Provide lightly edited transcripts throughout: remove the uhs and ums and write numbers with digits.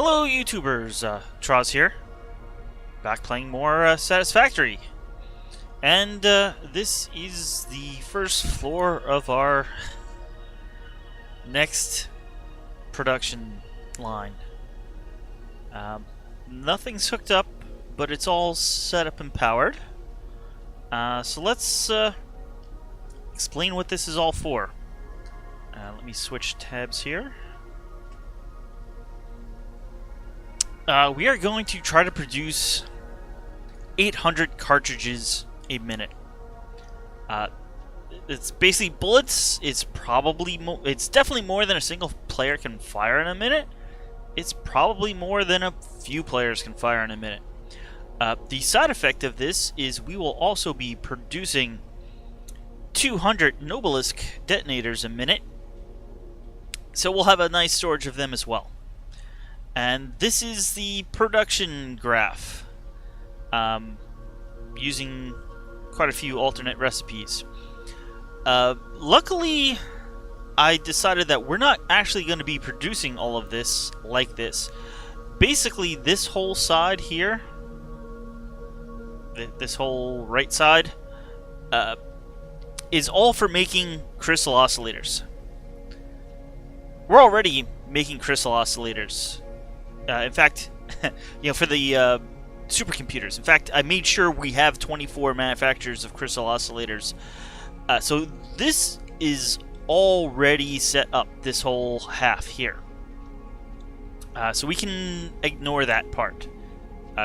Hello YouTubers, Troz here, back playing more Satisfactory, and this is the first floor of our next production line. Nothing's hooked up, but it's all set up and powered, so let's explain what this is all for. Let me switch tabs here. We are going to try to produce 800 cartridges a minute. It's basically bullets. It's definitely more than a single player can fire in a minute. It's probably more than a few players can fire in a minute. The side effect of this is we will also be producing 200 Nobelisk detonators a minute. So we'll have a nice storage of them as well. And this is the production graph, using quite a few alternate recipes. Luckily, I decided that we're not actually going to be producing all of this like this. Basically, this whole side here, this whole right side, is all for making crystal oscillators. We're already making crystal oscillators. In fact, for the supercomputers. In fact, I made sure we have 24 manufacturers of crystal oscillators. So this is already set up, this whole half here. So we can ignore that part.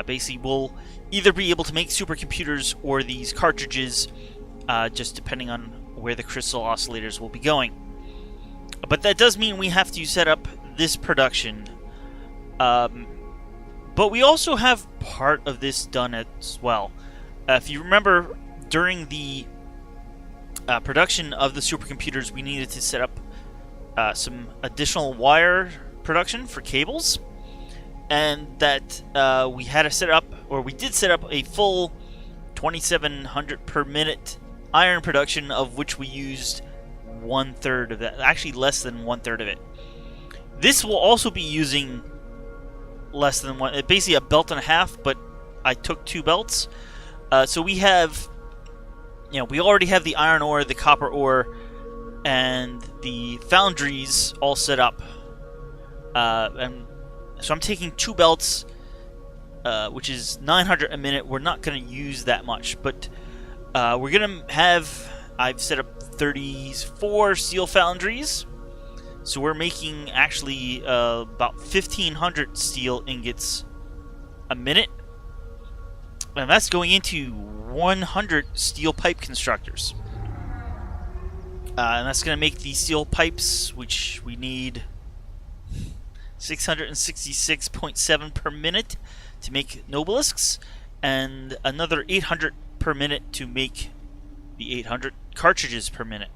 Basically, we'll either be able to make supercomputers or these cartridges, just depending on where the crystal oscillators will be going. But that does mean we have to set up this production. But we also have part of this done as well. If you remember, during the production of the supercomputers, we needed to set up some additional wire production for cables, and that we had to set up, or we did set up, a full 2700 per minute iron production, of which we used 1/3 of that, actually less than 1/3 of it. This will also be using less than one, basically a belt and a half, but I took 2 belts. So we have, we already have the iron ore, the copper ore, and the foundries all set up. And so I'm taking 2 belts, which is 900 a minute. We're not going to use that much, but we're going to have, I've set up 34 steel foundries. So we're making actually about 1,500 steel ingots a minute. And that's going into 100 steel pipe constructors. And that's going to make the steel pipes, which we need 666.7 per minute to make nobelisks, and another 800 per minute to make the 800 cartridges per minute.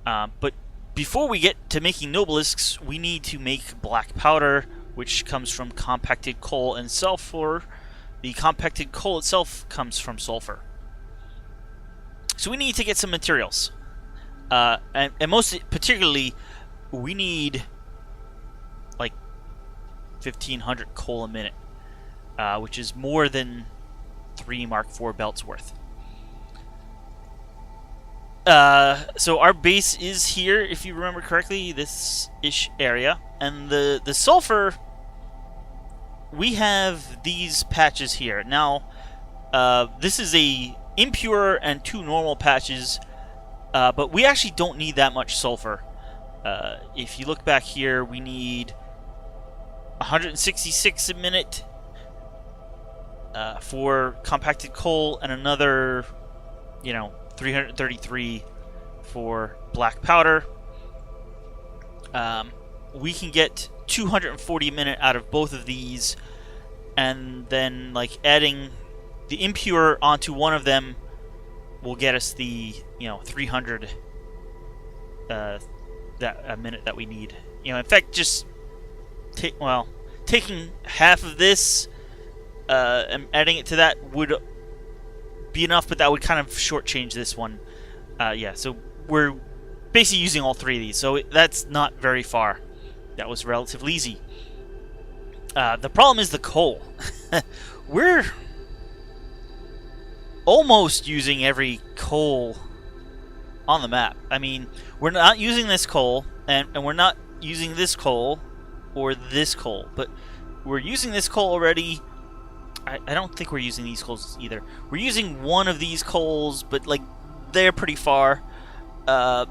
But before we get to making nobelisks, we need to make black powder, which comes from compacted coal and sulfur. The compacted coal itself comes from sulfur. So we need to get some materials. And most particularly, we need like 1,500 coal a minute, which is more than 3 Mark IV belts worth. So our base is here, if you remember correctly, this-ish area. And the sulfur, we have these patches here. Now, this is a impure and 2 normal patches, but we actually don't need that much sulfur. If you look back here, we need 166 a minute for compacted coal, and another, 333 for black powder. We can get 240 a minute out of both of these, and then adding the impure onto one of them will get us the 300 a minute that we need. In fact, just taking half of this and adding it to that would be enough, but that would kind of shortchange this one. So we're basically using all 3 of these, so that's not very far. That was relatively easy. The problem is the coal. We're almost using every coal on the map. I mean, we're not using this coal, and we're not using this coal or this coal, but we're using this coal already. I don't think we're using these coals either. We're using one of these coals, but like they're pretty far. We're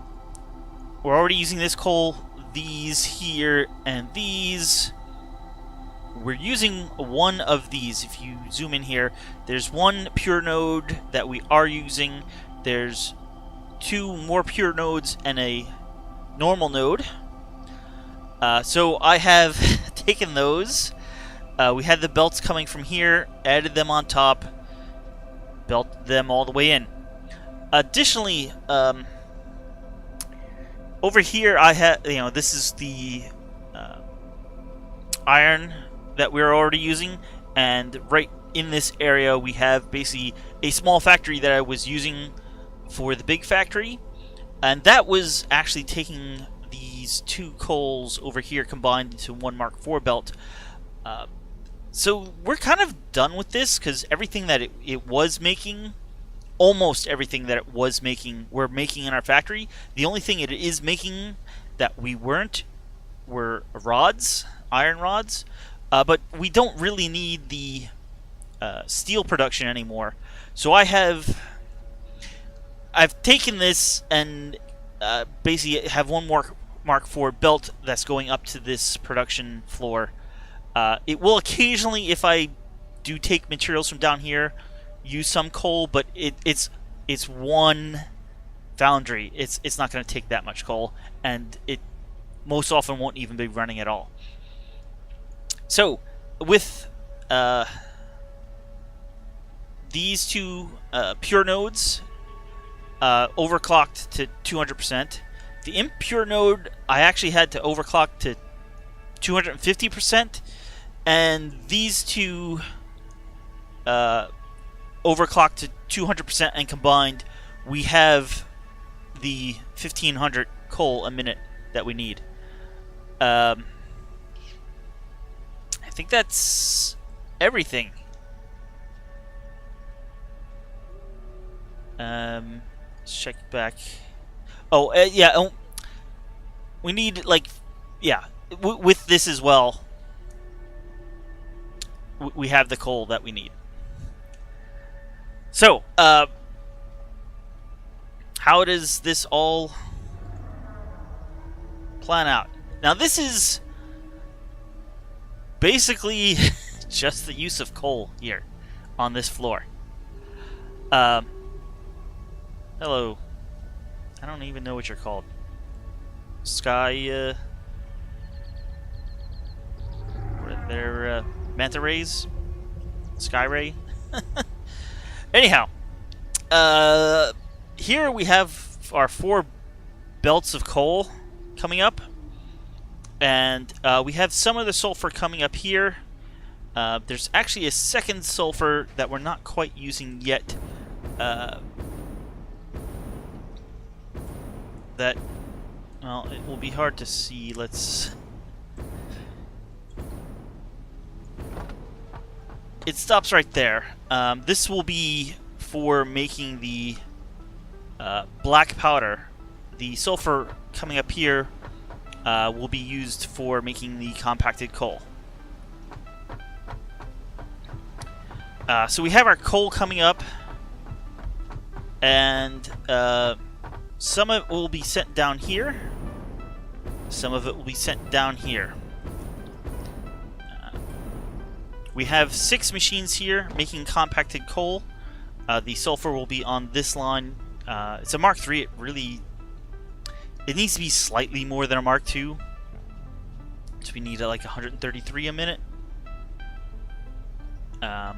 already using this coal, these here, and these. We're using one of these. If you zoom in here, there's one pure node that we are using. There's 2 more pure nodes and a normal node. So I have taken those. We had the belts coming from here, added them on top, belted them all the way in. Additionally, over here I have, this is the iron that we're already using, and right in this area we have basically a small factory that I was using for the big factory, and that was actually taking these 2 coals over here combined into one Mark IV belt. So we're kind of done with this, because everything that it was making, almost everything that it was making, we're making in our factory. The only thing it is making that we weren't were rods, iron rods, but we don't really need the steel production anymore. So I've taken this and basically have one more Mark IV belt that's going up to this production floor. It will occasionally, if I do take materials from down here, use some coal, but it's one foundry. It's not going to take that much coal, and it most often won't even be running at all. So with these 2 pure nodes overclocked to 200%, the impure node I actually had to overclock to 250%, and these 2 overclocked to 200%, and combined we have the 1500 coal a minute that we need. I think that's everything. Let's check back. Oh, yeah. We need, like, yeah. With this as well, we have the coal that we need. So, how does this all plan out? Now, this is basically just the use of coal here on this floor. Hello. I don't even know what you're called. Sky, they're manta rays? Sky ray? Anyhow, here we have our 4 belts of coal coming up, and we have some of the sulfur coming up here. There's actually a second sulfur that we're not quite using yet. That, well, it will be hard to see. Let's... It stops right there. This will be for making the black powder. The sulfur coming up here will be used for making the compacted coal. So we have our coal coming up, and some of it will be sent down here. Some of it will be sent down here. We have 6 machines here making compacted coal. The sulfur will be on this line. It's a Mark III. It needs to be slightly more than a Mark II. So we need like 133 a minute. But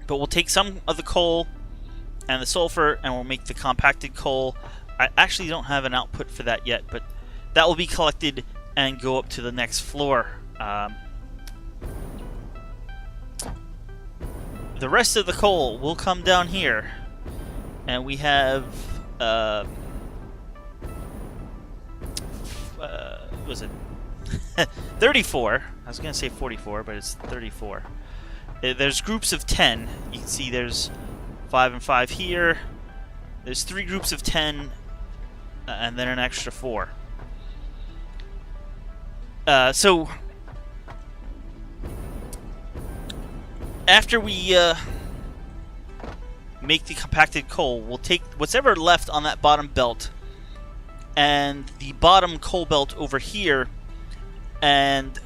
we'll take some of the coal and the sulfur, and we'll make the compacted coal. I actually don't have an output for that yet, but that will be collected and go up to the next floor. The rest of the coal will come down here, and we have was it 34. I was going to say 44, but it's 34. There's groups of 10. You can see there's 5 and 5 here. There's 3 groups of 10, and then an extra 4. So after we make the compacted coal, we'll take what's ever left on that bottom belt and the bottom coal belt over here, and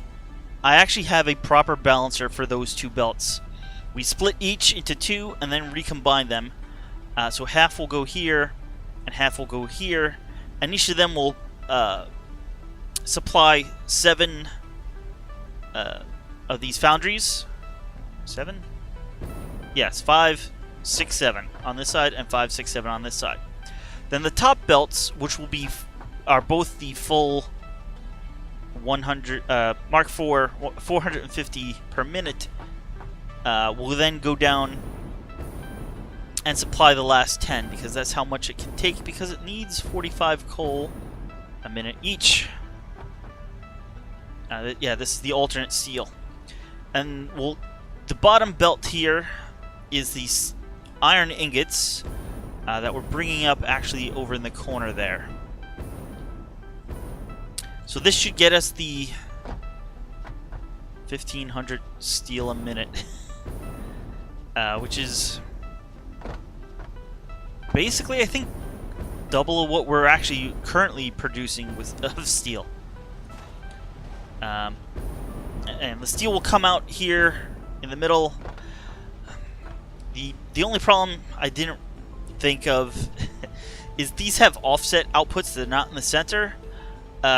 I actually have a proper balancer for those 2 belts. We split each into 2 and then recombine them. So half will go here and half will go here, and each of them will supply 7 of these foundries. 7? Yes, 5, 6, 7 on this side and 5, 6, 7 on this side. Then the top belts, which will be are both the full 100 Mark IV 450 per minute, will then go down and supply the last 10, because that's how much it can take, because it needs 45 coal a minute each. Yeah, this is the alternate steel. And the bottom belt here is these iron ingots that we're bringing up actually over in the corner there. So this should get us the 1,500 steel a minute, which is basically, I think, double of what we're actually currently producing of steel. And the steel will come out here in the middle. The only problem I didn't think of is these have offset outputs that are not in the center.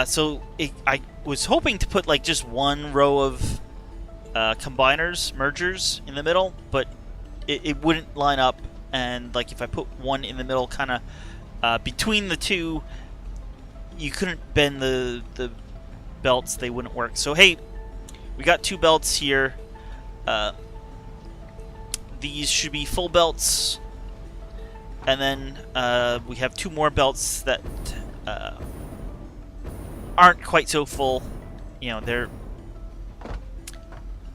So I was hoping to put like just one row of combiners, mergers in the middle, but it wouldn't line up. And like if I put one in the middle, kind of between the two, you couldn't bend the belts; they wouldn't work. So hey, we got 2 belts here. These should be full belts, and then we have 2 more belts that aren't quite so full. You know, they're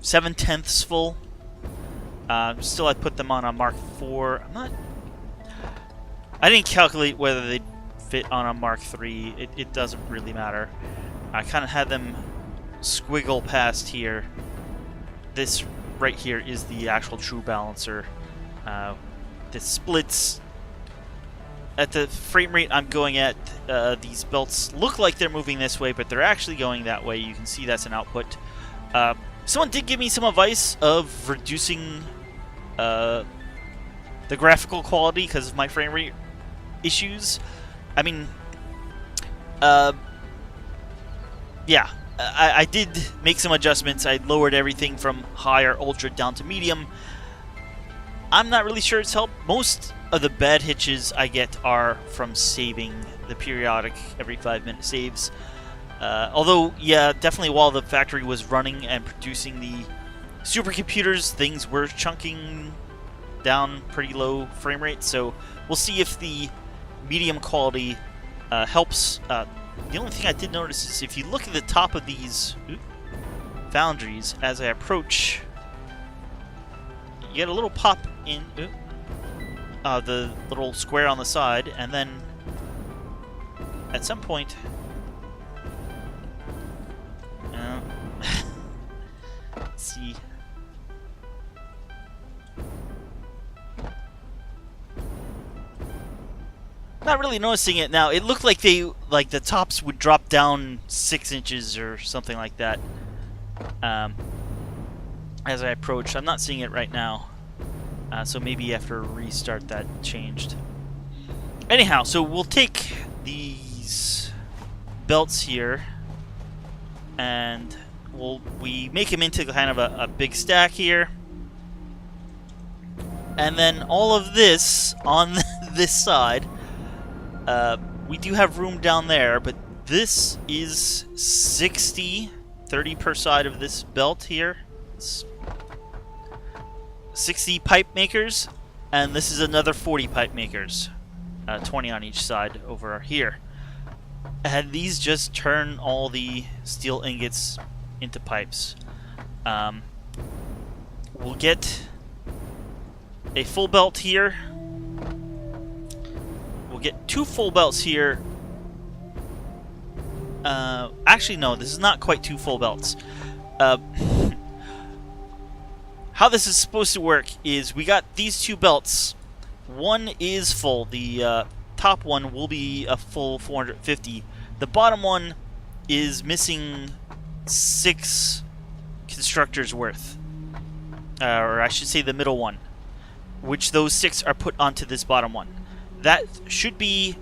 7/10 full. Still, I put them on a Mark IV. I didn't calculate whether they'd fit on a Mark III. It doesn't really matter. I kind of had them squiggle past here. This right here is the actual true balancer. This splits at the frame rate I'm going at. These belts look like they're moving this way, but they're actually going that way. You can see that's an output. Someone did give me some advice of reducing the graphical quality because of my frame rate issues. I mean, yeah, I did make some adjustments. I lowered everything from high or ultra down to medium. I'm not really sure it's helped. Most of the bad hitches I get are from saving the periodic every 5-minute saves. Although, yeah, definitely while the factory was running and producing the supercomputers, things were chunking down pretty low frame rates. So we'll see if the medium quality helps. The only thing I did notice is if you look at the top of these foundries as I approach, you get a little pop in the little square on the side, and then at some point let's see. Not really noticing it now. It looked like the tops would drop down 6 inches or something like that as I approached. I'm not seeing it right now, so maybe after a restart that changed. Anyhow, so we'll take these belts here and we make them into kind of a big stack here, and then all of this on this side. We do have room down there, but this is 60, 30 per side of this belt here. It's 60 pipe makers, and this is another 40 pipe makers, 20 on each side over here. And these just turn all the steel ingots into pipes. We'll get a full belt here. We'll get 2 full belts here. Actually, no, this is not quite 2 full belts. How this is supposed to work is we got these 2 belts. One is full. The top one will be a full 450. The bottom one is missing 6 constructors worth. Or I should say the middle one. Which those 6 are put onto this bottom one. That should be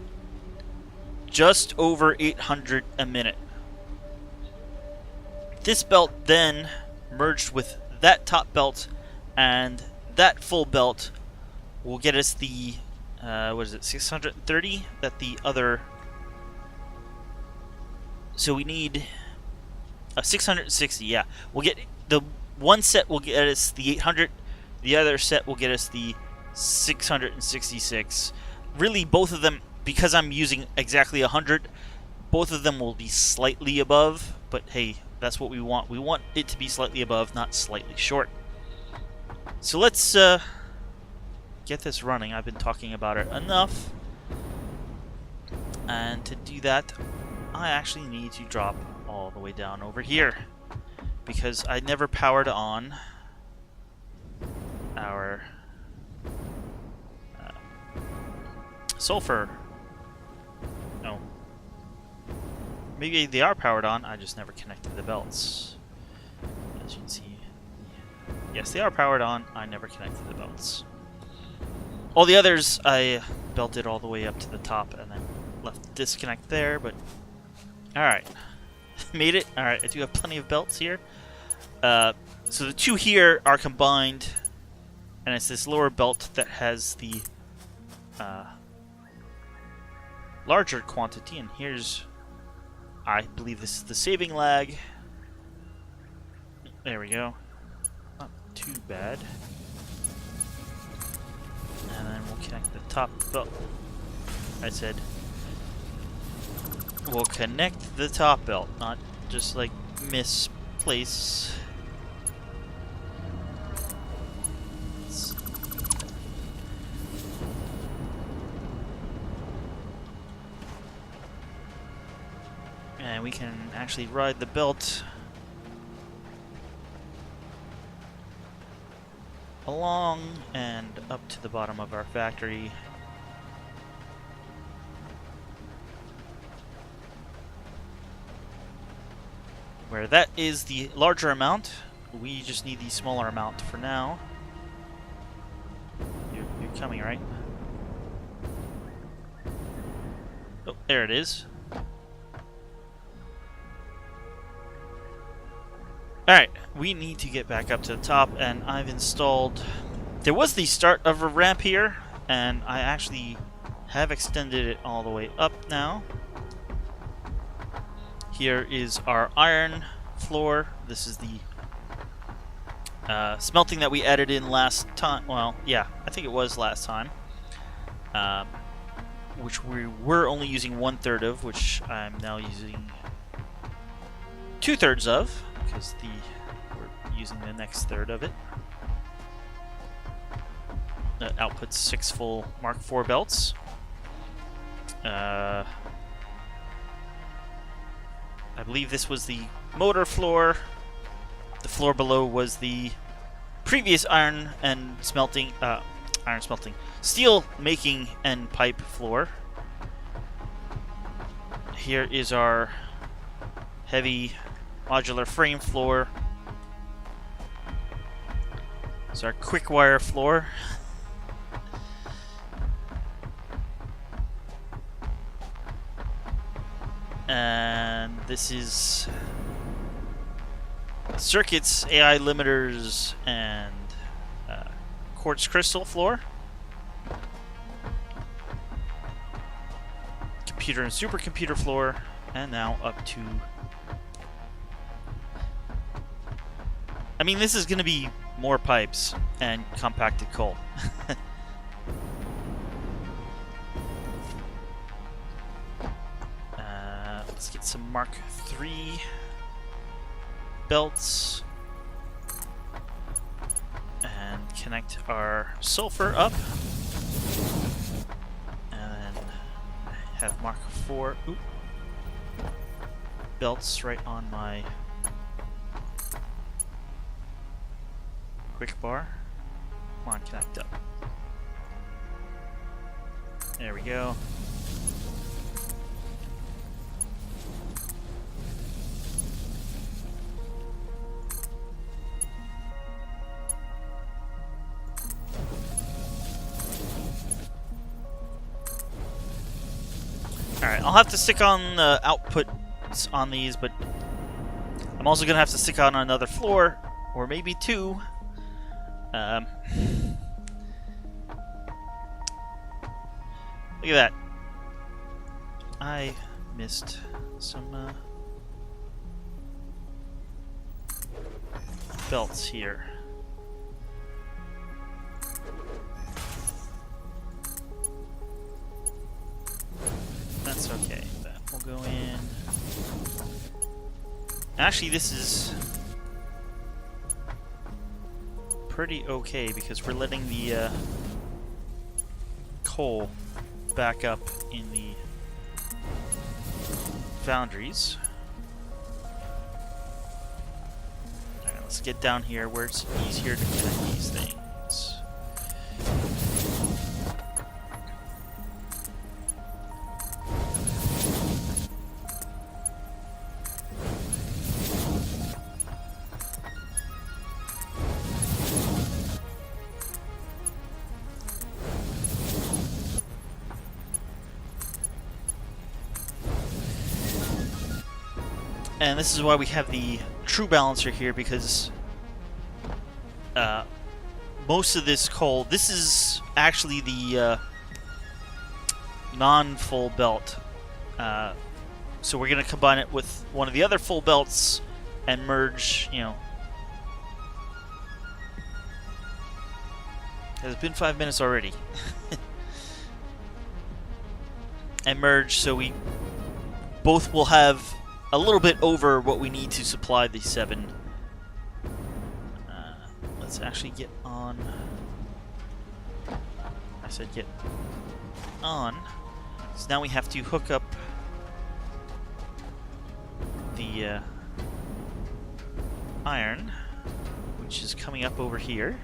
just over 800 a minute. This belt then merged with that top belt and that full belt will get us the what is it, 630 that the other. So we need a 660. Yeah, we'll get the one set will get us the 800. The other set will get us the 666. Really, both of them, because I'm using exactly 100, both of them will be slightly above. But hey, that's what we want. We want it to be slightly above, not slightly short. So let's get this running. I've been talking about it enough. And to do that, I actually need to drop all the way down over here. Because I never powered on our sulfur. No. Maybe they are powered on, I just never connected the belts. As you can see. Yes, they are powered on, I never connected the belts. All the others, I belted all the way up to the top and then left the disconnect there, but alright. Made it. Alright, I do have plenty of belts here. So the 2 here are combined, and it's this lower belt that has the larger quantity, and here's, I believe this is the saving lag. There we go. Not too bad. And then we'll connect the top belt. I said we'll connect the top belt, not just like misplace. And we can actually ride the belt along and up to the bottom of our factory. Where that is the larger amount, we just need the smaller amount for now. You're coming, right? Oh, there it is. Alright, we need to get back up to the top, and I've installed... There was the start of a ramp here, and I actually have extended it all the way up now. Here is our iron floor. This is the smelting that we added in last time. Well, yeah, I think it was last time. Which we were only using 1/3 of, which I'm now using 2/3 of, because we're using the next third of it. That outputs 6 full Mark IV belts. I believe this was the motor floor. The floor below was the previous iron smelting, steel making and pipe floor. Here is our heavy modular frame floor. It's our quick wire floor. And this is circuits, AI limiters, and quartz crystal floor. Computer and supercomputer floor, and now up to... I mean, this is going to be more pipes and compacted coal. Let's get some Mark III belts and connect our sulfur up, and then have Mark IV belts right on my quick bar. Come on, connect up. There we go. Alright, I'll have to stick on the outputs on these, but I'm also going to have to stick on another floor, or maybe two. Look at that. I missed some belts here. That's okay. That will go in. Actually, this is pretty okay because we're letting the coal back up in the foundries. Alright, let's get down here where it's easier to connect these things. And this is why we have the true balancer here, because most of this coal, this is actually the non-full belt. So we're going to combine it with one of the other full belts and merge, you know. It's been 5 minutes already. And merge so we both will have a little bit over what we need to supply the 7. Let's actually get on. I said get on. So now we have to hook up the iron, which is coming up over here.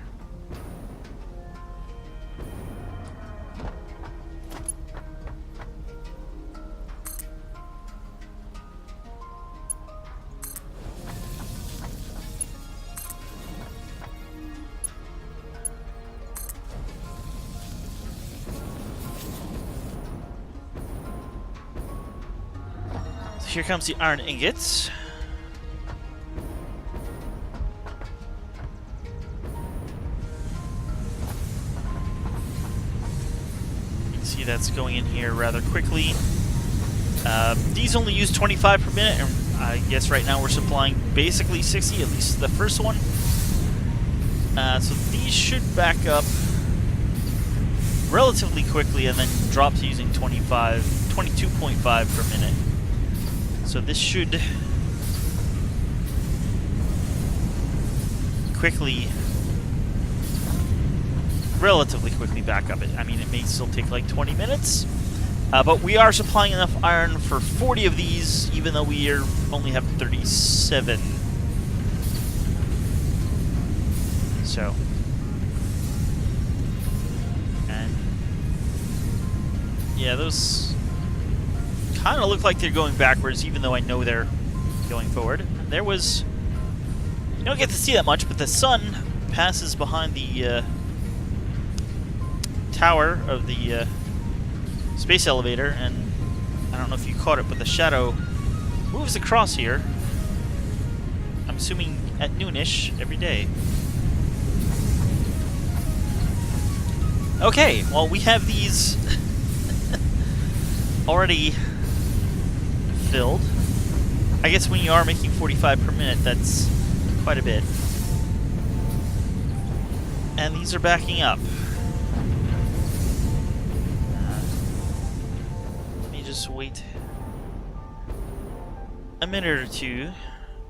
Here comes the iron ingots. You can see that's going in here rather quickly. These only use 25 per minute, and I guess right now we're supplying basically 60, at least the first one. So these should back up relatively quickly and then drop to using 22.5 per minute. So this should relatively quickly back up. I mean, it may still take like 20 minutes, but we are supplying enough iron for 40 of these, even though we only have 37. So, and yeah, those kind of look like they're going backwards, even though I know they're going forward. There was... You don't get to see that much, but the sun passes behind the tower of the space elevator, and I don't know if you caught it, but the shadow moves across here. I'm assuming at noonish every day. Okay, well, we have these already filled. I guess when you are making 45 per minute, that's quite a bit. And these are backing up. Let me just wait a minute or two,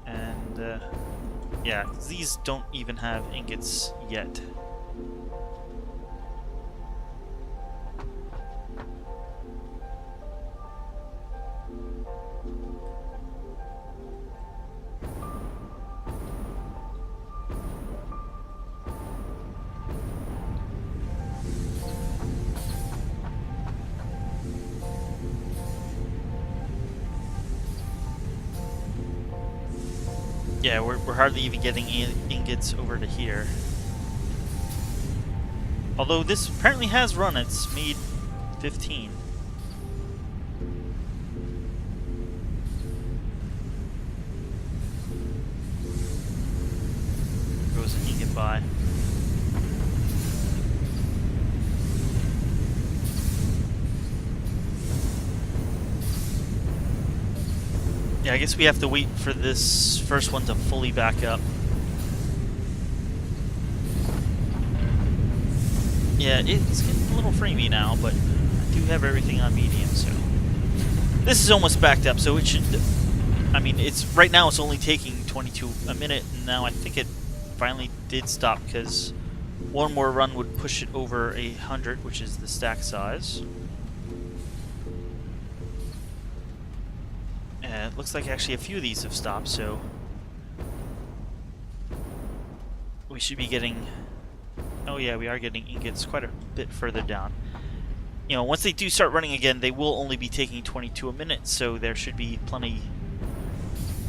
and yeah, these don't even have ingots yet. Yeah, we're hardly even getting ingots over to here. Although this apparently has run, it's made 15. Goes an ingot by. Yeah, I guess we have to wait for this first one to fully back up. Yeah, it's getting a little framey now, but I do have everything on medium, so... This is almost backed up, so it should... I mean, it's right now it's only taking 22 a minute, and now I think it finally did stop, because one more run would push it over 100, which is the stack size. And it looks like actually a few of these have stopped, so... we should be getting... Oh yeah, we are getting ingots quite a bit further down. You know, once they do start running again, they will only be taking 22 a minute, so there should be plenty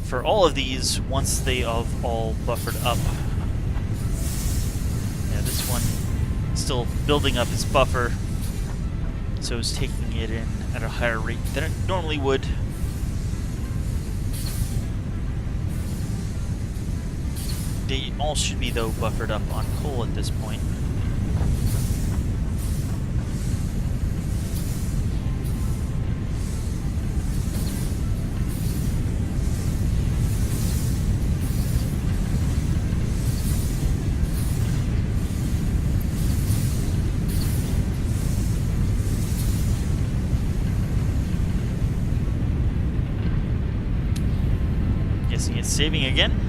for all of these once they have all buffered up. Yeah, this one still building up its buffer, so it's taking it in at a higher rate than it normally would. They all should be, though, buffered up on coal at this point. Guessing it's saving again.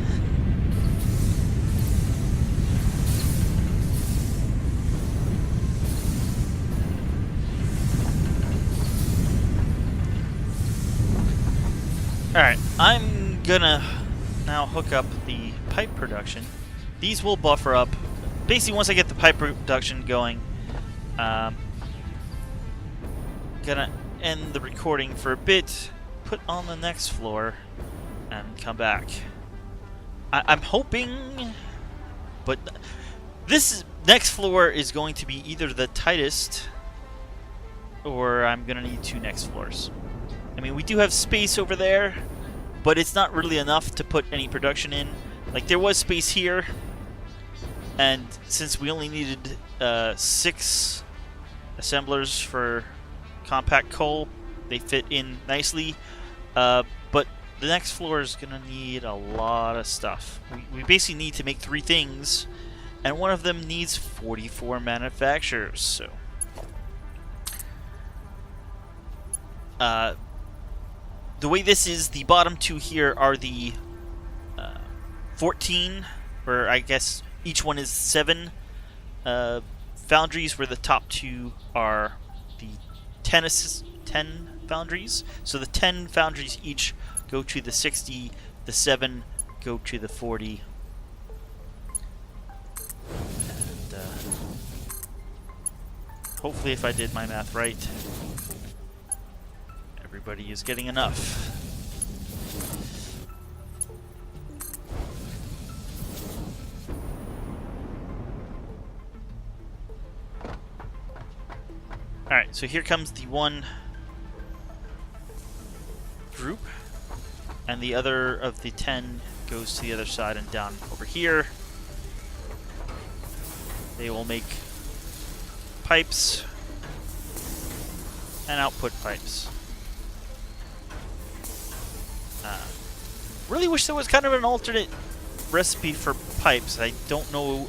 Alright, I'm gonna now hook up the pipe production. These will buffer up. Basically, once I get the pipe production going, gonna end the recording for a bit, put on the next floor, and come back. I'm hoping, but this next floor is going to be either the tightest, or I'm gonna need 2 next floors. I mean, we do have space over there, but it's not really enough to put any production in. Like, there was space here, and since we only needed 6 assemblers for compact coal, they fit in nicely. But the next floor is going to need a lot of stuff. We basically need to make 3 things, and one of them needs 44 manufacturers, so... the way this is, the bottom 2 here are the 14, or I guess each one is 7 foundries, where the top 2 are the 10 foundries. So the 10 foundries each go to the 60, the 7 go to the 40. And hopefully, if I did my math right, everybody is getting enough. Alright, so here comes the one group, and the other of the 10 goes to the other side and down over here. They will make pipes and output pipes. Really wish there was kind of an alternate recipe for pipes. I don't know.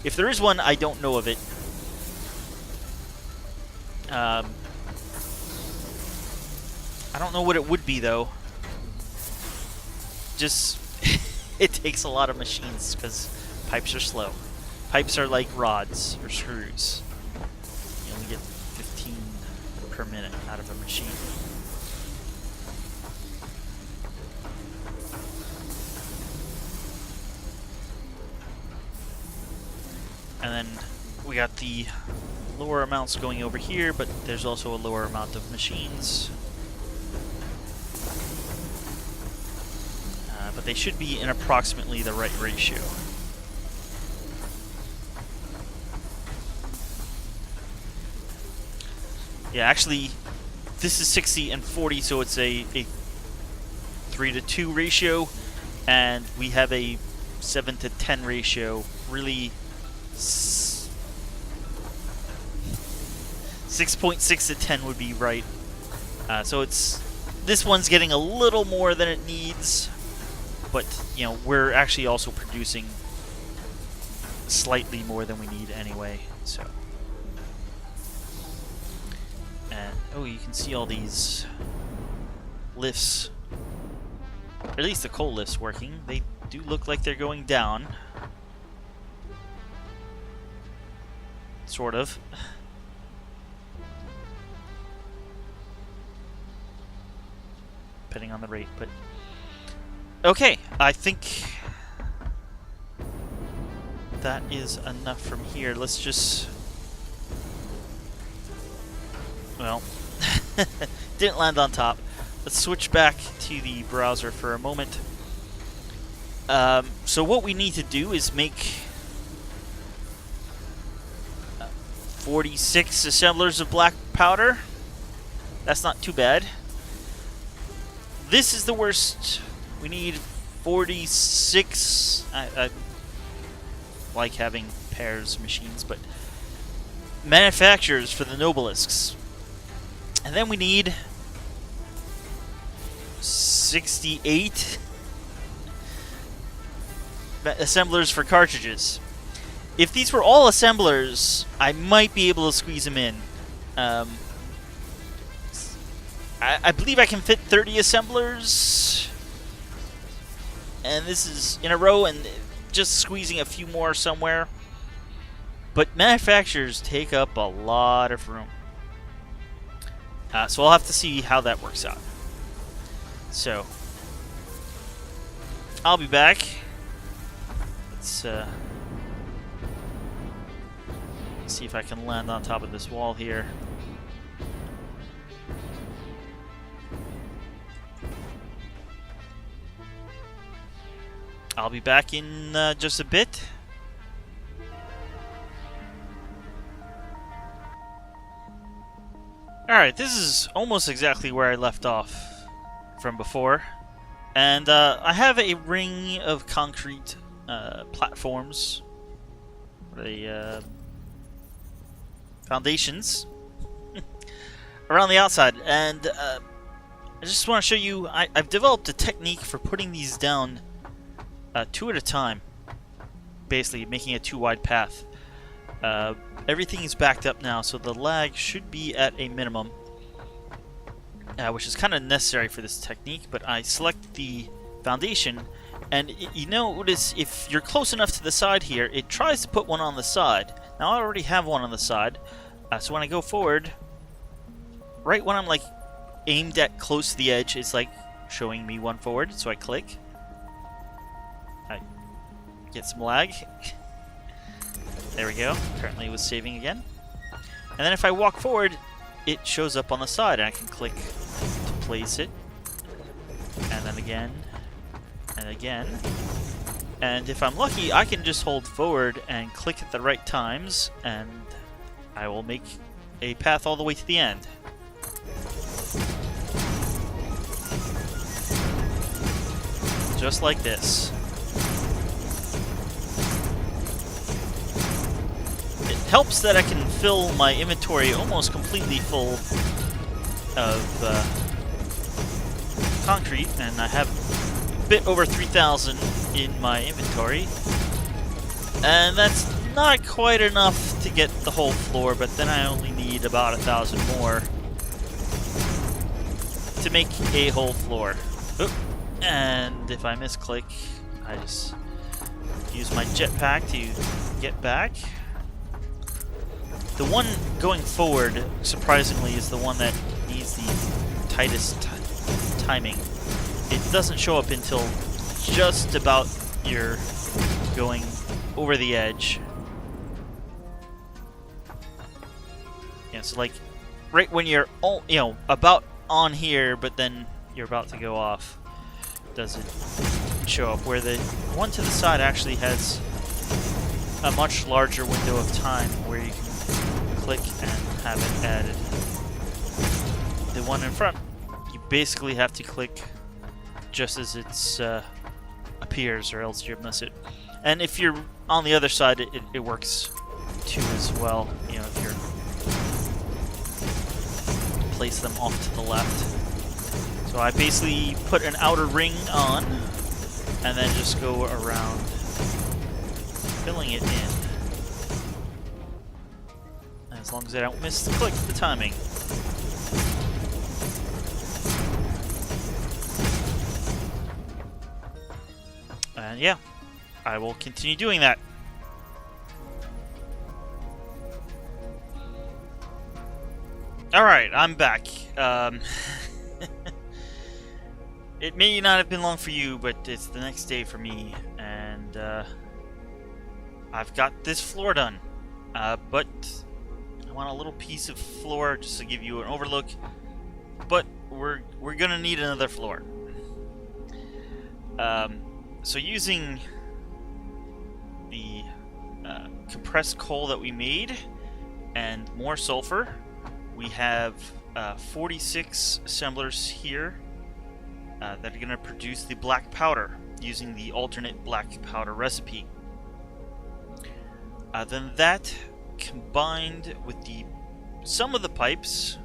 If there is one, I don't know of it. I don't know what it would be, though. just it takes a lot of machines because pipes are slow. Pipes are like rods or screws. You only get 15 per minute out of a machine. And then we got the lower amounts going over here, but there's also a lower amount of machines. But they should be in approximately the right ratio. Yeah, actually, this is 60 and 40, so it's a 3-to-2 ratio, and we have a 7-to-10 ratio. Really, 6.6 to 10 would be right. So this one's getting a little more than it needs, but you know, we're actually also producing slightly more than we need anyway. So, and oh, you can see all these lifts. At least the coal lifts working. They do look like they're going down. Sort of. Depending on the rate, but okay, I think that is enough from here. Let's just, well, didn't land on top. Let's switch back to the browser for a moment. So what we need to do is make 46 assemblers of black powder. That's not too bad. This is the worst. We need 46. I like having pairs of machines, but manufacturers for the nobelisks. And then we need 68 assemblers for cartridges. If these were all assemblers, I might be able to squeeze them in. I believe I can fit 30 assemblers. And this is in a row and just squeezing a few more somewhere. But manufacturers take up a lot of room. So I'll have to see how that works out. So, I'll be back. Let's see if I can land on top of this wall here. I'll be back in just a bit. Alright, this is almost exactly where I left off from before. And I have a ring of concrete platforms. The foundations around the outside. And I just want to show you, I've developed a technique for putting these down 2 at a time, basically making a 2-wide path. Everything is backed up now, so the lag should be at a minimum, which is kind of necessary for this technique. But I select the foundation, and you notice if you're close enough to the side here, it tries to put one on the side. Now I already have one on the side, so when I go forward, right when I'm like aimed at close to the edge, it's like showing me one forward, so I click. I get some lag. There we go. Currently it was saving again. And then if I walk forward, it shows up on the side, and I can click to place it. And then again, and again. And if I'm lucky, I can just hold forward and click at the right times, and I will make a path all the way to the end. Just like this. It helps that I can fill my inventory almost completely full of concrete, and I have a bit over 3,000 in my inventory. And that's not quite enough to get the whole floor, but then I only need about 1,000 more to make a whole floor. Oop. And if I misclick, I just use my jetpack to get back. The one going forward, surprisingly, is the one that needs the tightest timing. It doesn't show up until just about you're going over the edge. Yeah, so like right when you're about on here, but then you're about to go off, does it show up? Where the one to the side actually has a much larger window of time where you can click and have it added. The one in front, you basically have to click just as it's appears, or else you'll miss it. And if you're on the other side, it works too as well. You know, if you're place them off to the left. So I basically put an outer ring on, and then just go around filling it in. As long as I don't miss the timing. And yeah, I will continue doing that. Alright, I'm back. It may not have been long for you, but it's the next day for me, and I've got this floor done. But I want a little piece of floor just to give you an overlook, but we're gonna need another floor. So using the compressed coal that we made and more sulfur, we have 46 assemblers here that are going to produce the black powder using the alternate black powder recipe. Then that combined with some of the pipes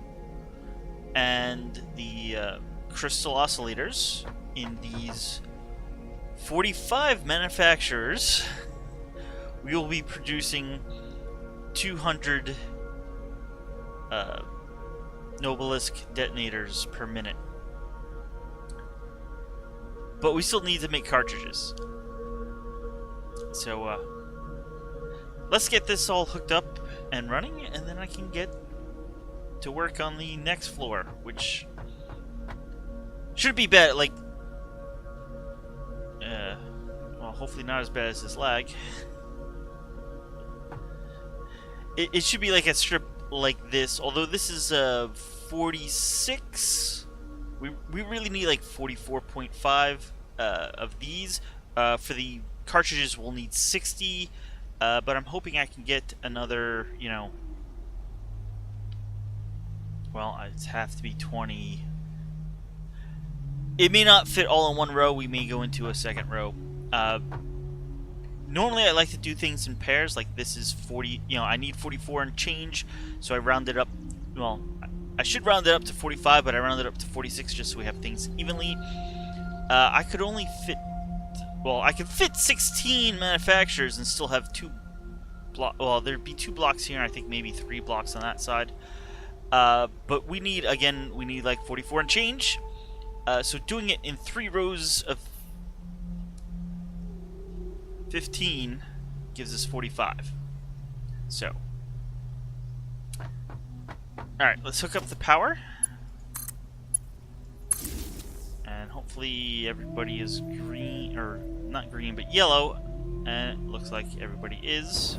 and the crystal oscillators in these 45 manufacturers, we will be producing 200 Nobelisk detonators per minute. But we still need to make cartridges. So let's get this all hooked up and running, and then I can get to work on the next floor, which should be bad. Like, well, hopefully not as bad as this lag. It should be like a strip like this, although this is 46. We really need like 44.5 of these. For the cartridges, we'll need 60, but I'm hoping I can get another, well, it have to be 20. It may not fit all in one row. We may go into a second row. Normally I like to do things in pairs, like this is 40, I need 44 and change, so I rounded up, well, I should round it up to 45, but I rounded up to 46 just so we have things evenly. I could only fit, well, I could fit 16 manufacturers and still have well, there'd be 2 blocks here, and I think maybe 3 blocks on that side. But we need like 44 and change. So doing it in 3 rows of 15 gives us 45. So, alright, let's hook up the power. And hopefully everybody is green, or not green, but yellow. And it looks like everybody is.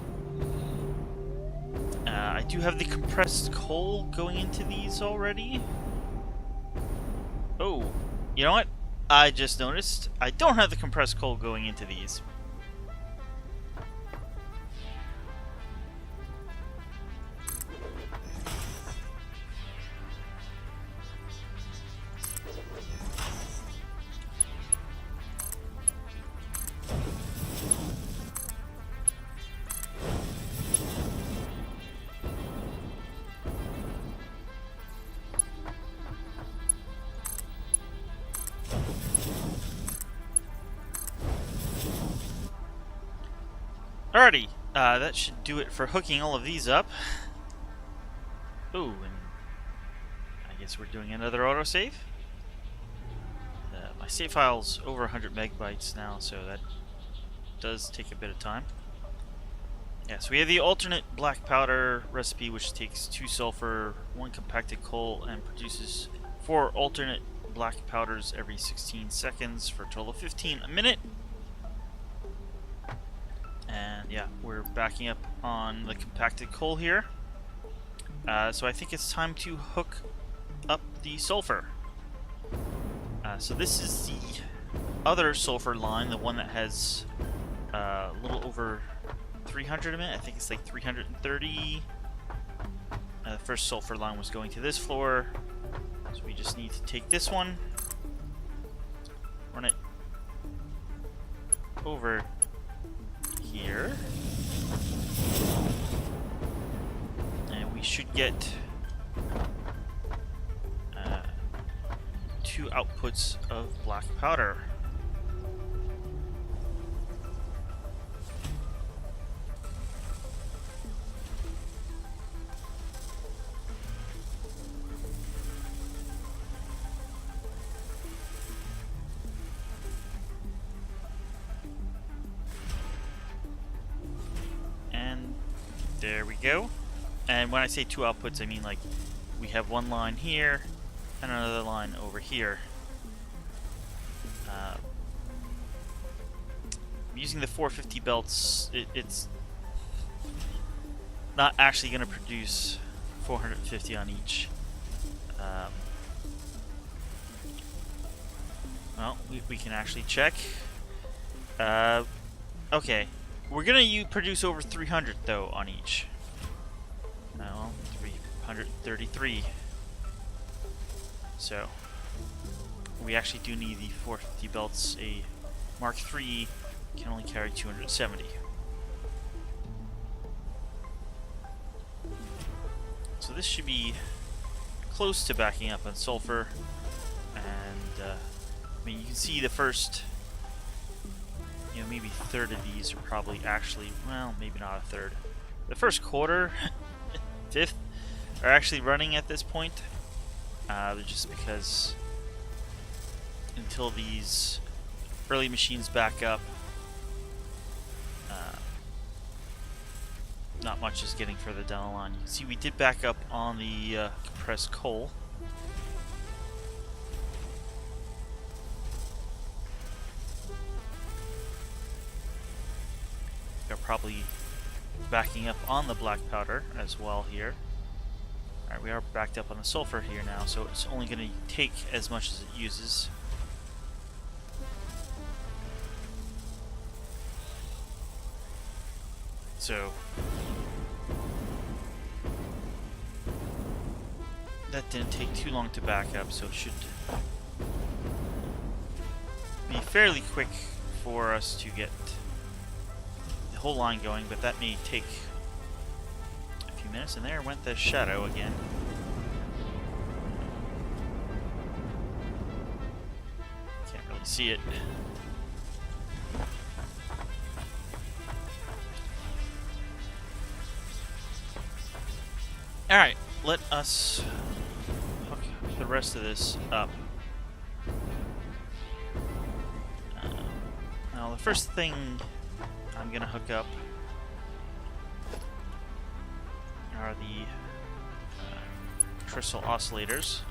I do have the compressed coal going into these already. Oh, you know what? I just noticed I don't have the compressed coal going into these. Alrighty, that should do it for hooking all of these up. Ooh, and I guess we're doing another autosave. My save file's over 100 megabytes now, so that does take a bit of time. Yeah, so we have the alternate black powder recipe, which takes 2 sulfur, 1 compacted coal, and produces 4 alternate black powders every 16 seconds for a total of 15 a minute. And yeah, we're backing up on the compacted coal here. So I think it's time to hook up the sulfur. So this is the other sulfur line, the one that has a little over 300 a minute. I think it's like 330. The first sulfur line was going to this floor, so we just need to take this one, run it over here, and we should get 2 outputs of black powder. And there we go. And when I say 2 outputs, I mean like we have one line here and another line over here. Using the 450 belts, it's not actually going to produce 450 on each. Well, we can actually check. Okay, we're going to produce over 300 though on each. Well, 333. So we actually do need the 450 belts. A Mark III can only carry 270. So this should be close to backing up on sulfur, and I mean, you can see the first, maybe third of these are probably actually, well, maybe not a third. The first quarter, fifth, are actually running at this point, just because until these early machines back up, not much is getting further down the line. You can see we did back up on the compressed coal. We're probably backing up on the black powder as well here. Alright, we are backed up on the sulfur here now, so it's only going to take as much as it uses. So that didn't take too long to back up, so it should be fairly quick for us to get the whole line going, but that may take a few minutes. And there went the shadow again. Can't really see it. Alright, let us hook the rest of this up. Now the first thing I'm going to hook up are the crystal oscillators.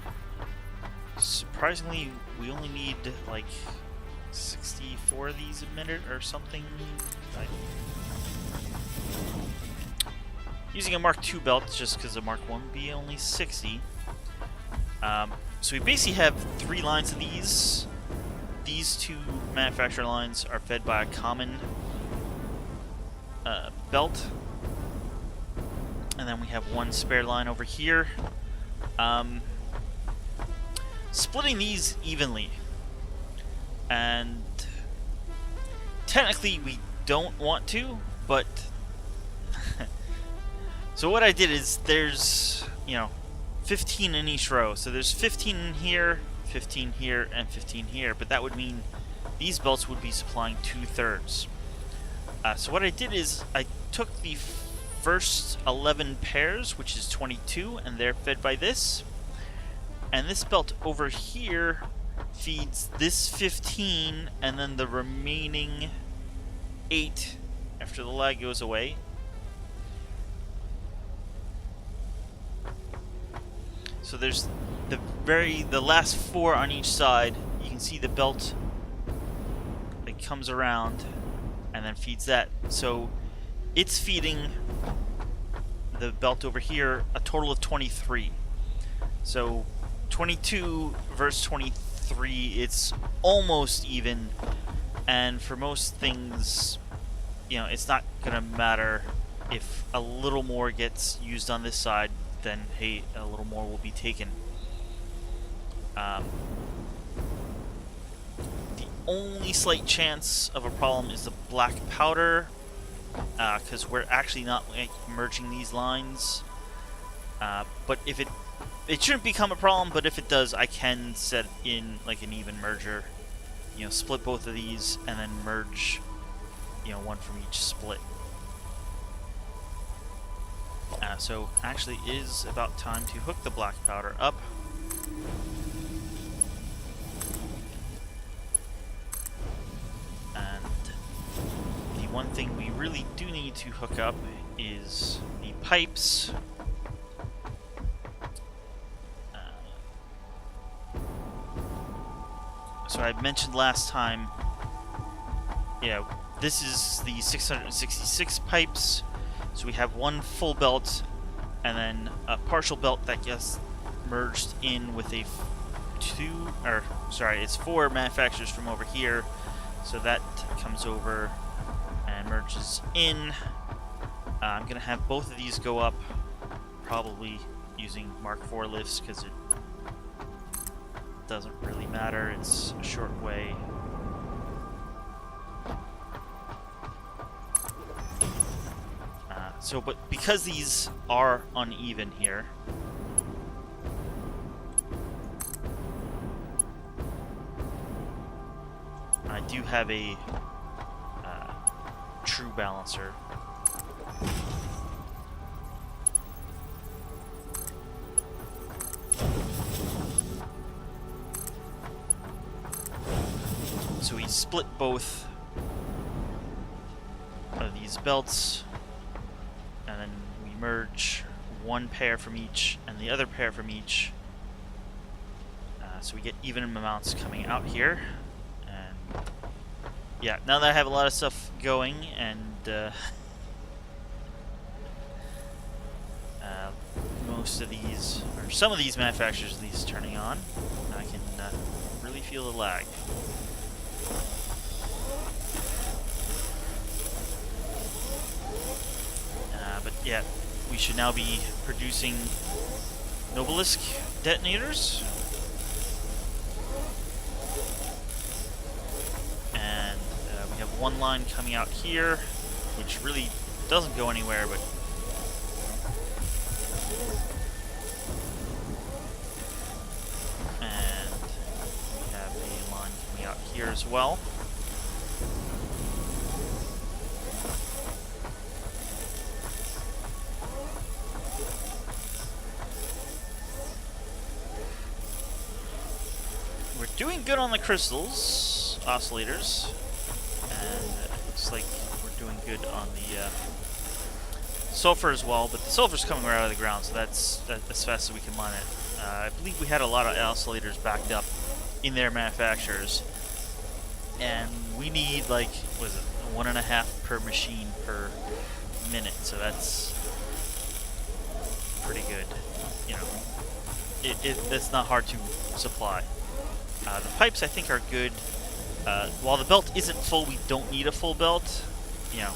Surprisingly, we only need like 64 of these a minute or something. Using a Mark II belt just because the Mark I would be only 60. So we basically have 3 lines of these. These 2 manufacturer lines are fed by a common belt. And then we have 1 spare line over here. Splitting these evenly. And technically we don't want to, but so what I did is there's, 15 in each row. So there's 15 in here, 15 here, and 15 here. But that would mean these belts would be supplying 2/3. So what I did is I took the first 11 pairs, which is 22, and they're fed by this. And this belt over here feeds this 15, and then the remaining 8 after the lag goes away. So there's the last 4 on each side. You can see the belt that comes around and then feeds that. So it's feeding the belt over here a total of 23. So 22 versus 23, it's almost even. And for most things, you know, it's not gonna matter if a little more gets used on this side, then hey, a little more will be taken. The only slight chance of a problem is the black powder, because we're actually not merging these lines. But if it shouldn't become a problem, but if it does, I can set in like an even merger. You know, split both of these and then merge, you know, one from each split. So actually it is about time to hook the black powder up. And the one thing we really do need to hook up is the pipes. So I mentioned last time, yeah, this is the 666 pipes. So we have one full belt and then a partial belt that gets merged in with a it's 4 manufacturers from over here. So that comes over and merges in. I'm gonna have both of these go up, probably using Mark IV lifts because it doesn't really matter, it's a short way. But because these are uneven here, I do have a true balancer. So we split both of these belts, and then we merge one pair from each and the other pair from each. So we get even amounts coming out here. And yeah, now that I have a lot of stuff going and most of these, or some of these manufacturers at least turning on, I can really feel the lag. But yeah, we should now be producing Nobelisk detonators. And we have one line coming out here, which really doesn't go anywhere, but and we have a line coming out here as well. Doing good on the crystals, oscillators, and it looks like we're doing good on the sulfur as well, but the sulfur's coming right out of the ground, so that's as fast as we can mine it. I believe we had a lot of oscillators backed up in their manufacturers, and we need like, what is it, 1.5 per machine per minute, so that's pretty good. You know, it's not hard to supply. The pipes I think are good. While the belt isn't full, we don't need a full belt, you know,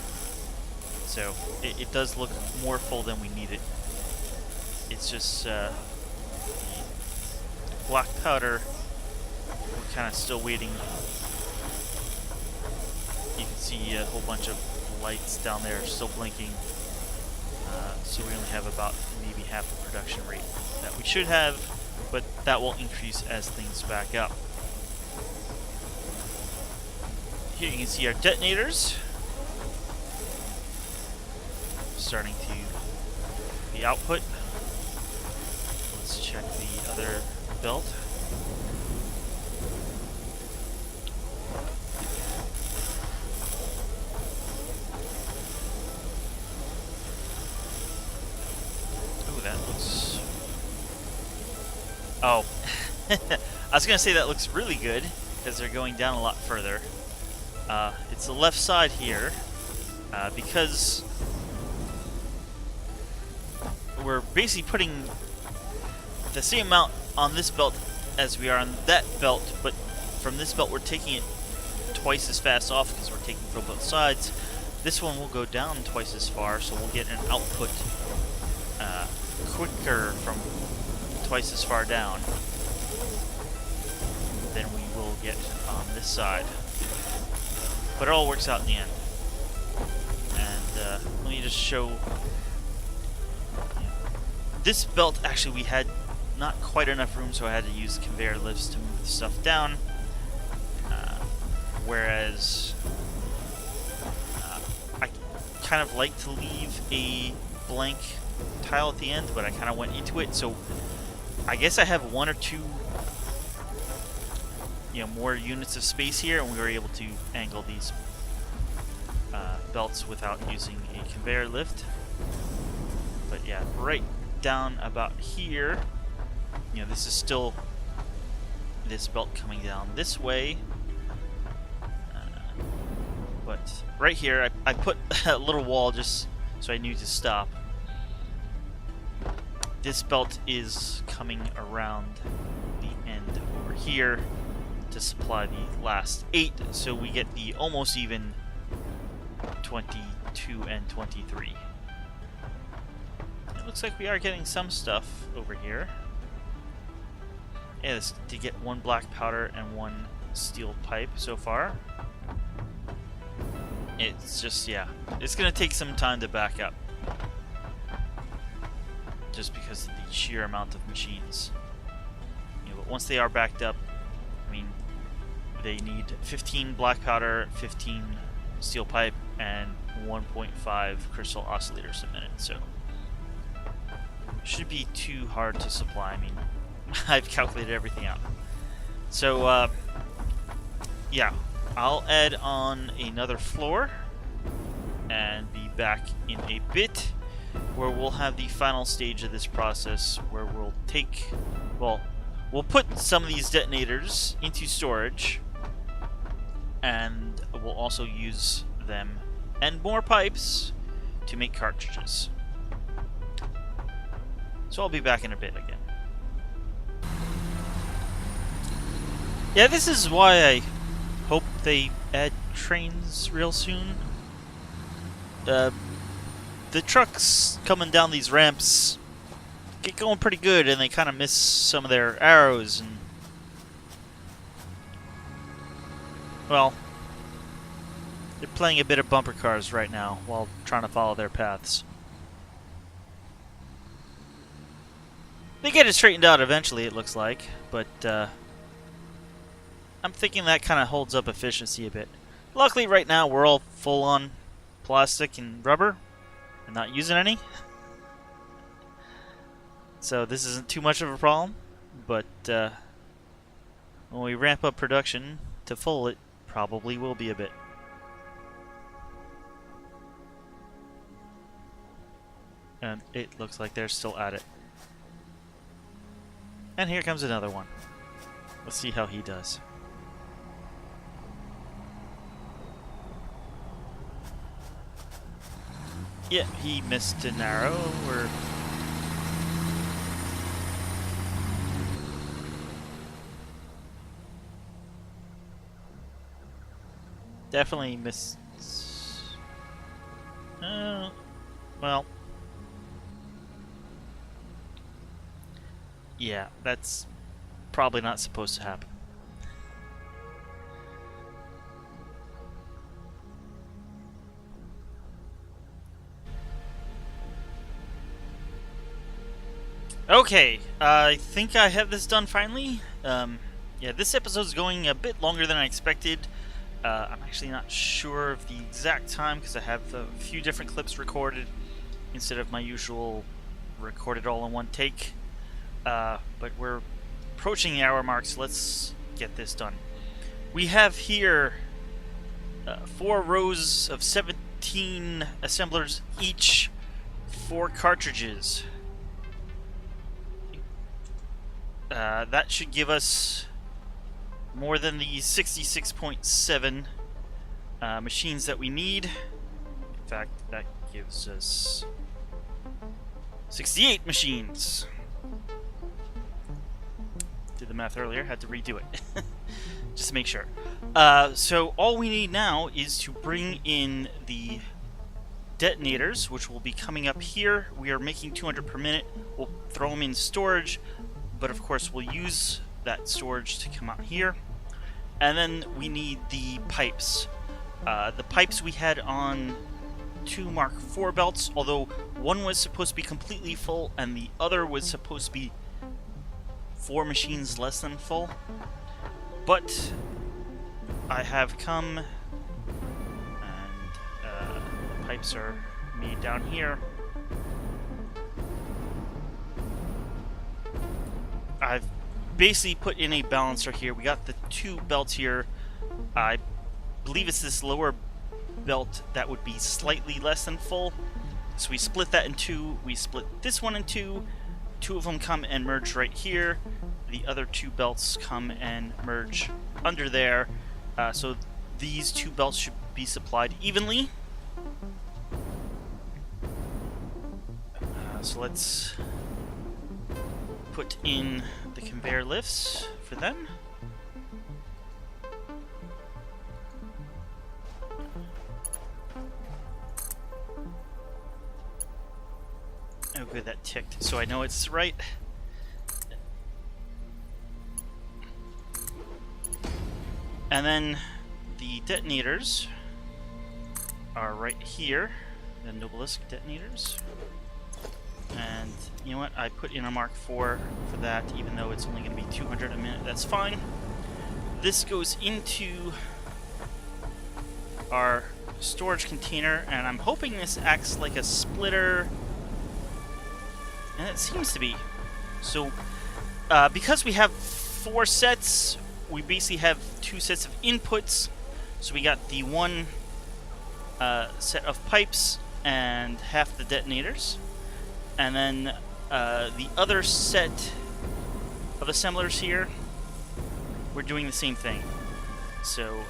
so it does look more full than we need it. It's just the black powder, we're kind of still waiting. You can see a whole bunch of lights down there still blinking, so we only have about maybe half the production rate that we should have, but that will increase as things back up. Here you can see our detonators starting to the output. Let's check the other belt. Oh, I was gonna say that looks really good because they're going down a lot further. It's the left side here because we're basically putting the same amount on this belt as we are on that belt, but from this belt we're taking it twice as fast off because we're taking from both sides. This one will go down twice as far, so we'll get an output quicker from twice as far down than we will get on this side. But it all works out in the end. And let me just show. This belt, actually, we had not quite enough room, so I had to use conveyor lifts to move the stuff down. Whereas I kind of like to leave a blank tile at the end, but I kind of went into it, so I guess I have one or two more units of space here, and we were able to angle these belts without using a conveyor lift. But yeah, right down about here, this is still this belt coming down this way. But right here, I put a little wall just so I knew to stop. This belt is coming around the end over here to supply the last 8, so we get the almost even 22 and 23. It looks like we are getting some stuff over here. Yeah, this to get 1 black powder and 1 steel pipe so far. It's just, yeah, it's gonna take some time to back up, just because of the sheer amount of machines. But once they are backed up, I mean, they need 15 black powder, 15 steel pipe, and 1.5 crystal oscillators a minute, so shouldn't be too hard to supply. I mean, I've calculated everything out. So, yeah, I'll add on another floor and be back in a bit, where we'll have the final stage of this process, where we'll take, well, we'll put some of these detonators into storage, and we'll also use them and more pipes to make cartridges. So I'll be back in a bit again. Yeah, this is why I hope they add trains real soon. The trucks coming down these ramps get going pretty good, and they kind of miss some of their arrows, and well, they're playing a bit of bumper cars right now while trying to follow their paths. They get it straightened out eventually, it looks like, but I'm thinking that kind of holds up efficiency a bit. Luckily, right now, we're all full on plastic and rubber and not using any. So this isn't too much of a problem, but when we ramp up production to full, it probably will be a bit. And it looks like they're still at it. And here comes another one. Let's see how he does. Yeah, he missed an arrow, or... Definitely missed... well... Yeah, that's probably not supposed to happen. Okay, I think I have this done finally. Yeah, this episode's going a bit longer than I expected. I'm actually not sure of the exact time because I have a few different clips recorded instead of my usual recorded all in one take. But we're approaching the hour mark, so let's get this done. We have here 4 rows of 17 assemblers, each 4 cartridges. That should give us more than the 66.7 machines that we need. In fact, that gives us 68 machines. Did the math earlier, had to redo it. Just to make sure. So all we need now is to bring in the detonators, which will be coming up here. We are making 200 per minute. We'll throw them in storage, but of course we'll use that storage to come out here. And then we need the pipes. The pipes we had on 2 Mark IV belts, although one was supposed to be completely full and the other was supposed to be 4 machines less than full. But I have come, and the pipes are made down here. I've basically put in a balancer here. We got the 2 belts here. I believe it's this lower belt that would be slightly less than full. So we split that in 2. We split this one in 2. 2 of them come and merge right here. The other 2 belts come and merge under there. So these 2 belts should be supplied evenly. So let's put in the conveyor lifts for them. Oh good, that ticked, so I know it's right. And then the detonators are right here, the Nobelisk detonators. And you know what, I put in a Mark IV for that, even though it's only going to be 200 a minute, that's fine. This goes into our storage container, and I'm hoping this acts like a splitter, and it seems to be. So, because we have 4 sets, we basically have 2 sets of inputs. So we got the 1 set of pipes and half the detonators, and then the other set of assemblers here, we're doing the same thing. So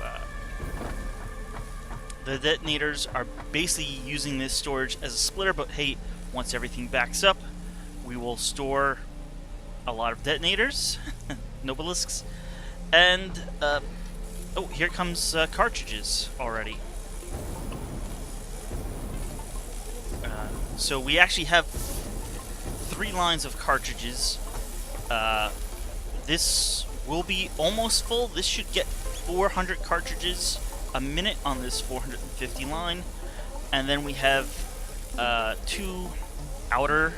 the detonators are basically using this storage as a splitter, but hey, once everything backs up, we will store a lot of detonators, nobelisks. And, oh, here comes cartridges already. So we actually have 3 lines of cartridges. This will be almost full. This should get 400 cartridges a minute on this 450 line. And then we have 2 outer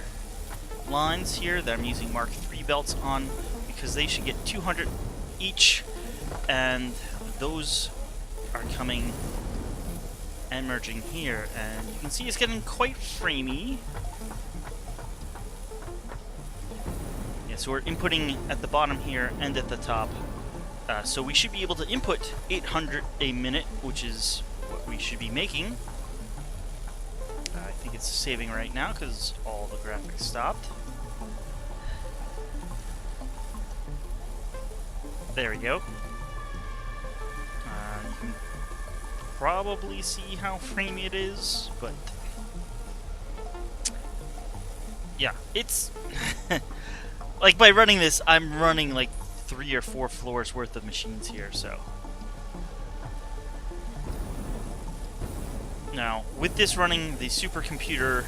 lines here that I'm using Mark III belts on, because they should get 200 each, and those are coming and merging here, and you can see it's getting quite framey. Yeah, so we're inputting at the bottom here and at the top, so we should be able to input 800 a minute, which is what we should be making. I think it's saving right now because all the graphics stopped. There we go. You can probably see how framey it is, but yeah, it's like by running this, I'm running like 3 or 4 floors worth of machines here, so. Now, with this running, the supercomputer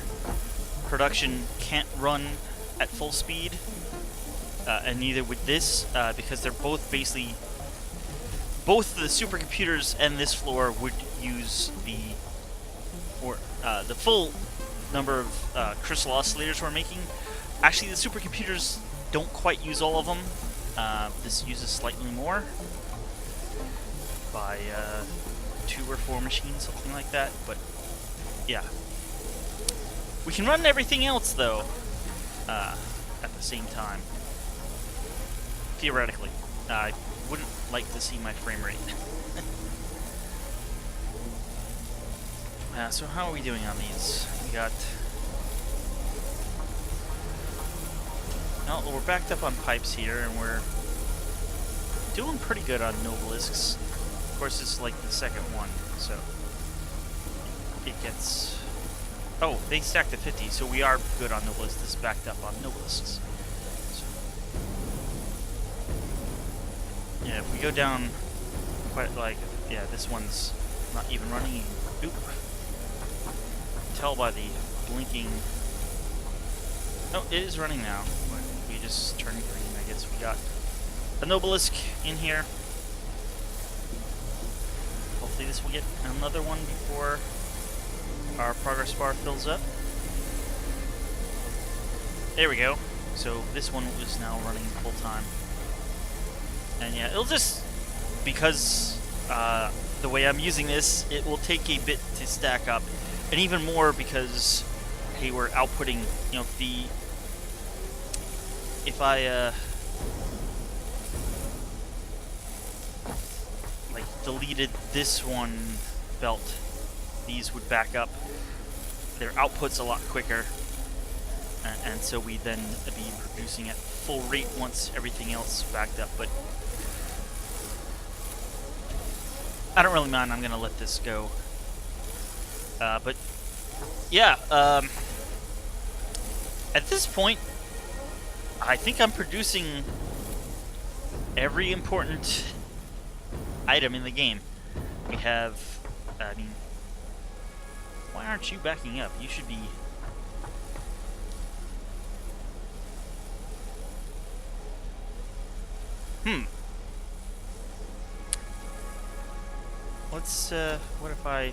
production can't run at full speed. And neither would this, because they're both basically, both the supercomputers and this floor would use the full number of crystal oscillators we're making. Actually, the supercomputers don't quite use all of them. This uses slightly more, by 2 or 4 machines, something like that. But yeah, we can run everything else though at the same time. Theoretically. I wouldn't like to see my frame rate. So how are we doing on these? We got No, we're backed up on pipes here, and we're doing pretty good on nobelisks. Of course, it's like the second one, so it gets... Oh, they stacked at 50, so we are good on nobelisks. This is backed up on nobelisks. So, yeah, if we go down quite like... Yeah, this one's not even running. Oop. Tell by the blinking... Oh, it is running now. We just turned green. I guess we got a nobelisk in here. Hopefully this will get another one before our progress bar fills up. There we go. So this one is now running full time. And yeah, it'll just, because the way I'm using this, it will take a bit to stack up. And even more because, hey, we're outputting, you know, if I like deleted this one belt, these would back up. Their output's a lot quicker, and so we then be producing at full rate once everything else backed up. But I don't really mind. I'm gonna let this go. But yeah, at this point, I think I'm producing every important item in the game. We have, I mean, why aren't you backing up? You should be... Let's, what if I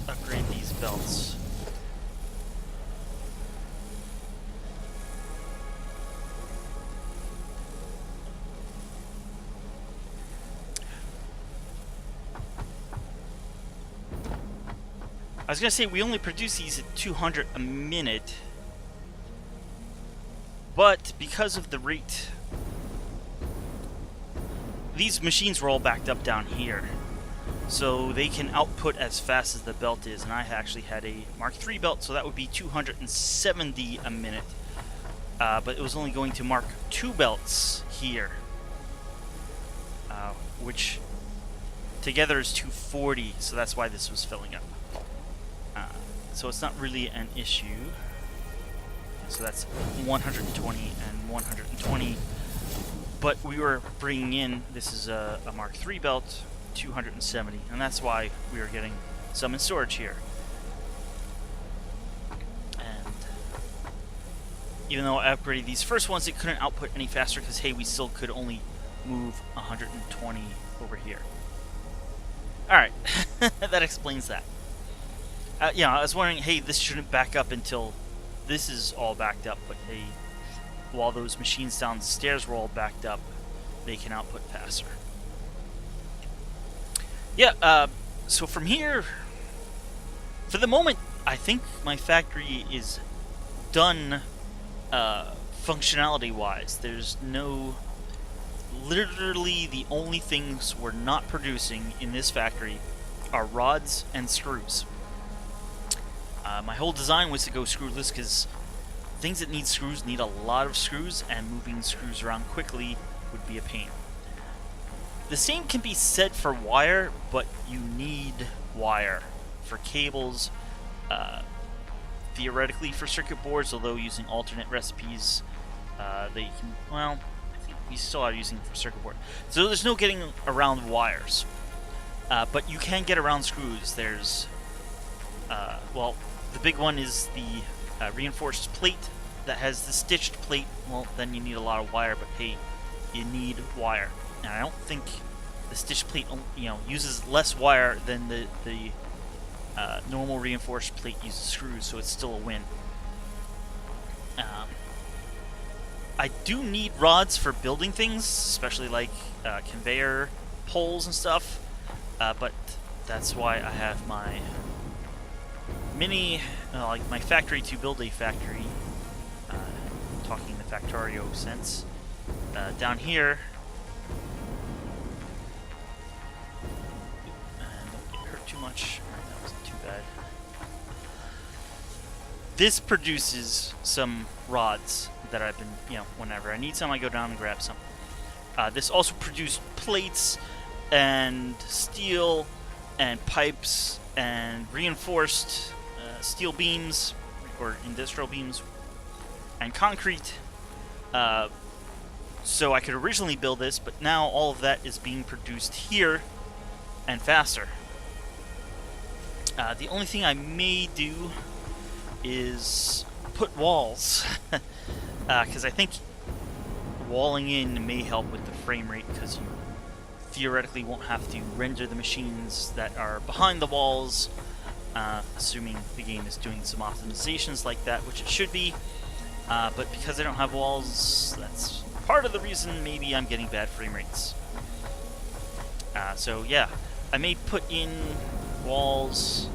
upgrade these belts? I was gonna say we only produce these at 200 a minute, but because of the rate, these machines were all backed up down here, so they can output as fast as the belt is. And I actually had a Mark III belt, so that would be 270 a minute, but it was only going to Mark II belts here, which together is 240, so that's why this was filling up. So it's not really an issue. So that's 120 and 120. But we were bringing in, this is a Mark III belt, 270. And that's why we are getting some in storage here. And even though I upgraded these first ones, it couldn't output any faster because, hey, we still could only move 120 over here. Alright, that explains that. Yeah, I was wondering, hey, this shouldn't back up until this is all backed up, but hey, while those machines downstairs were all backed up, they can output faster. Yeah, so from here, for the moment, I think my factory is done functionality-wise. There's no... Literally, the only things we're not producing in this factory are rods and screws. My whole design was to go screwless because things that need screws need a lot of screws, and moving screws around quickly would be a pain. The same can be said for wire, but you need wire for cables, theoretically for circuit boards, although using alternate recipes, they can, well, I think we still are using for circuit board. So there's no getting around wires, but you can get around screws. There's, well, the big one is the reinforced plate that has the stitched plate. Well, then you need a lot of wire, but hey, you need wire. And I don't think the stitched plate, you know, uses less wire than the normal reinforced plate uses screws, so it's still a win. I do need rods for building things, especially like conveyor poles and stuff, but that's why I have my mini, like my factory to build a factory, talking the Factorio sense, down here. And don't get hurt too much. That wasn't too bad. this produces some rods that I've been, whenever I need some, I go down and grab some. This also produced plates and steel and pipes and reinforced steel beams or industrial beams and concrete. So I could originally build this, but now all of that is being produced here and faster. The only thing I may do is put walls, because I think walling in may help with the frame rate, because you theoretically won't have to render the machines that are behind the walls, assuming the game is doing some optimizations like that, which it should be. But because I don't have walls, that's part of the reason maybe I'm getting bad frame rates. So yeah, I may put in walls,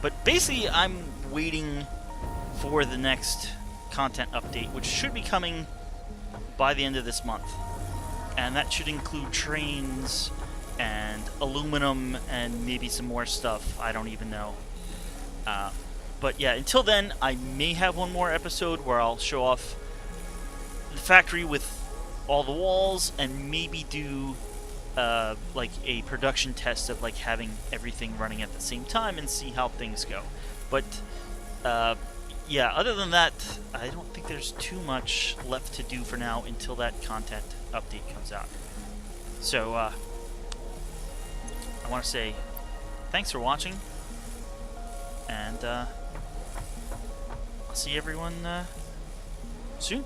but basically I'm waiting for the next content update, which should be coming by the end of this month. And that should include trains and aluminum and maybe some more stuff. I don't even know. But yeah, until then, I may have one more episode where I'll show off the factory with all the walls and maybe do like a production test of like having everything running at the same time and see how things go. But yeah, other than that, I don't think there's too much left to do for now until that content update comes out. So I want to say thanks for watching, and I'll see everyone soon.